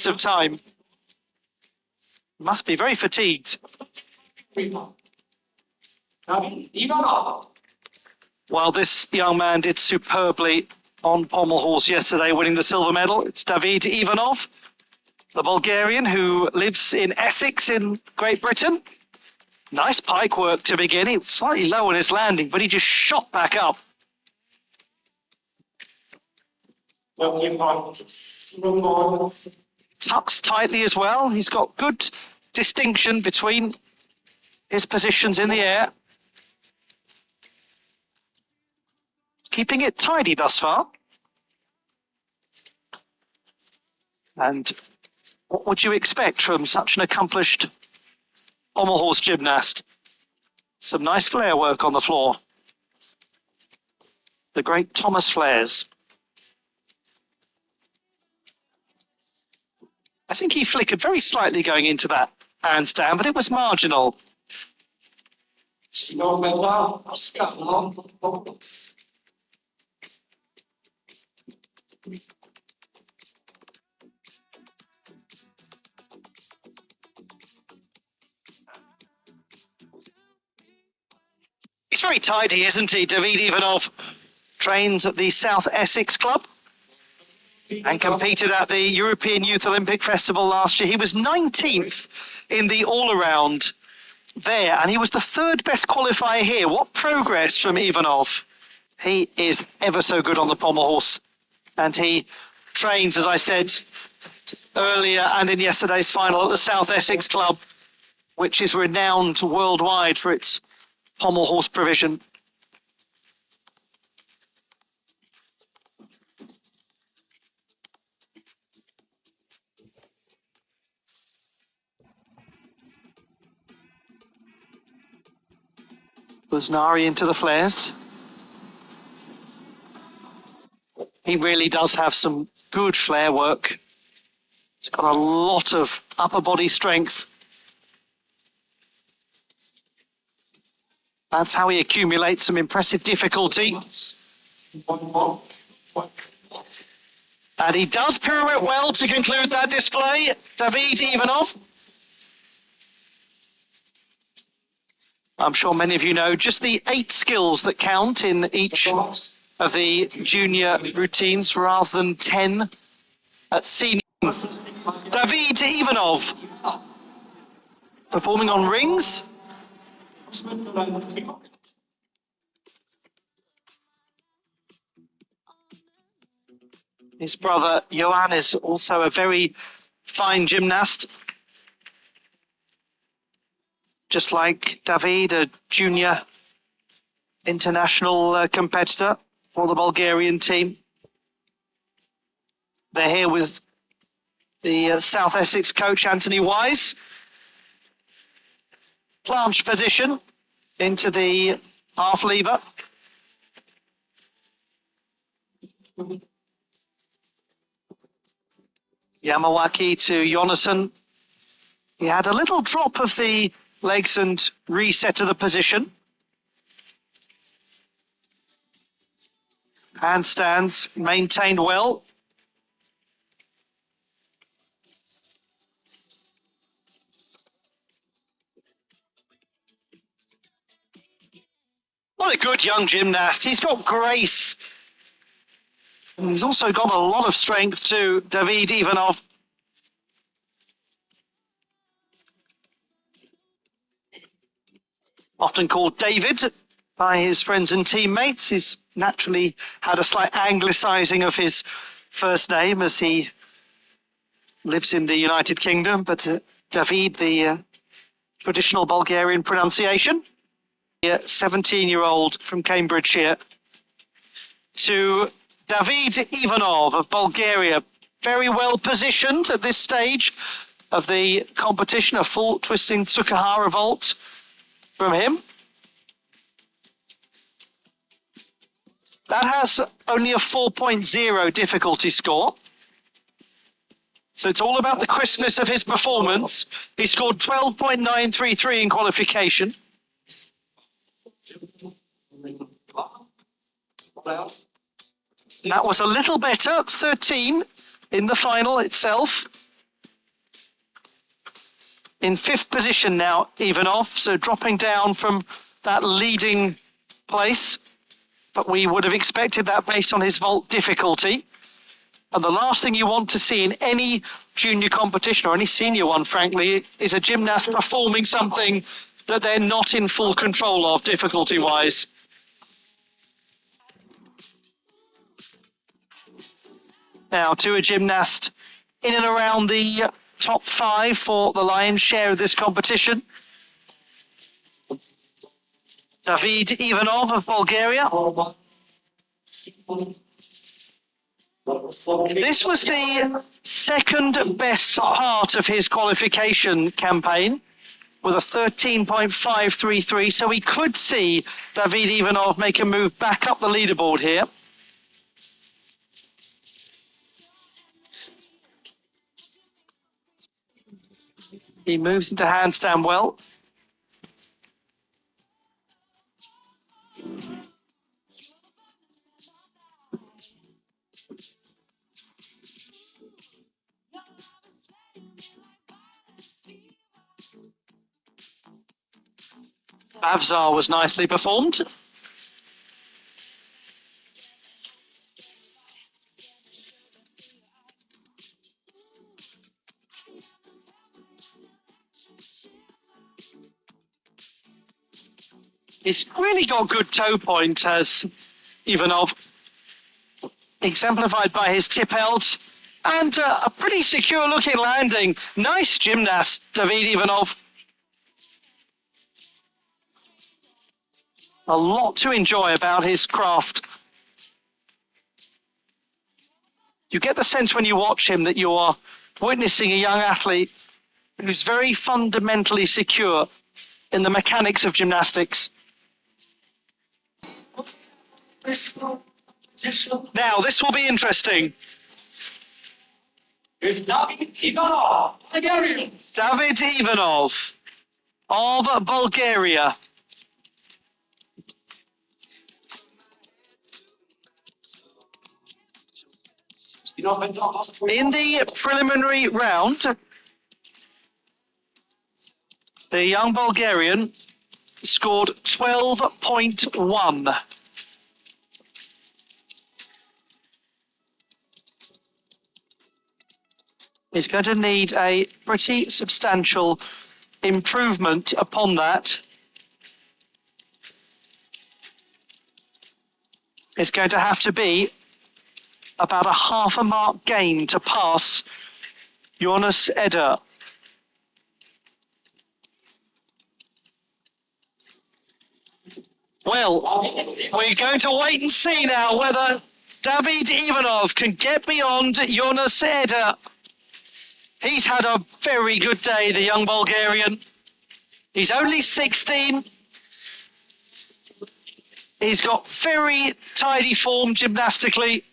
waste of time. Must be very fatigued. While this young man did superbly on pommel horse yesterday, winning the silver medal, it's David Ivanov, the Bulgarian who lives in Essex in Great Britain. Nice pike work to begin. He was slightly low on his landing, but he just shot back up. Tucks tightly as well. He's got good distinction between his positions in the air. Keeping it tidy thus far. And what would you expect from such an accomplished pommel horse gymnast? Some nice flare work on the floor. The great Thomas Flares. I think he flickered very slightly going into that handstand, but it was marginal. He's very tidy, isn't he? David Ivanov trains at the South Essex Club and competed at the European Youth Olympic Festival last year. He was 19th in the all-around there, and he was the third best qualifier here. What progress from Ivanov. He is ever so good on the pommel horse, and he trains, as I said earlier and in yesterday's final, at the South Essex Club, which is renowned worldwide for its pommel horse provision. Buznari into the flares. He really does have some good flare work. He's got a lot of upper body strength. That's how he accumulates some impressive difficulty. And he does pirouette well to conclude that display, David Ivanov. I'm sure many of you know just the 8 skills that count in each of the junior routines rather than 10 at senior. David Ivanov performing on rings. His brother Johan is also a very fine gymnast. Just like David, a junior international competitor for the Bulgarian team. They're here with the South Essex coach, Anthony Wise. Planche position into the half lever. Yamawaki to Jonasson. He had a little drop of the legs and reset to the position. Handstands maintained well. What a good young gymnast. He's got grace. And he's also got a lot of strength too, David Ivanov. Often called David by his friends and teammates. He's naturally had a slight anglicising of his first name as he lives in the United Kingdom, but David, the traditional Bulgarian pronunciation. The 17-year-old from Cambridgeshire to David Ivanov of Bulgaria. Very well positioned at this stage of the competition. A full twisting Tsukahara vault from him. That has only a 4.0 difficulty score. So it's all about the crispness of his performance. He scored 12.933 in qualification. That was a little better, 13 in the final itself. In 5th position now, Ivanov, so dropping down from that leading place. But we would have expected that based on his vault difficulty. And the last thing you want to see in any junior competition, or any senior one, frankly, is a gymnast performing something that they're not in full control of, difficulty-wise. Now to a gymnast in and around the top 5 for the lion's share of this competition. David Ivanov of Bulgaria. This was the second best part of his qualification campaign with a 13.533, so we could see David Ivanov make a move back up the leaderboard here. He moves into handstand well. Avzar was nicely performed. He's really got good toe point, has Ivanov, exemplified by his tip out and a pretty secure looking landing. Nice gymnast, David Ivanov. A lot to enjoy about his craft. You get the sense when you watch him that you are witnessing a young athlete who's very fundamentally secure in the mechanics of gymnastics. Now, this will be interesting. David Ivanov of Bulgaria. In the preliminary round, the young Bulgarian scored 12.1. He's going to need a pretty substantial improvement upon that. It's going to have to be about a half a mark gain to pass Jonas Eder. Well, we're going to wait and see now whether David Ivanov can get beyond Jonas Eder. He's had a very good day, the young Bulgarian. He's only 16. He's got very tidy form gymnastically.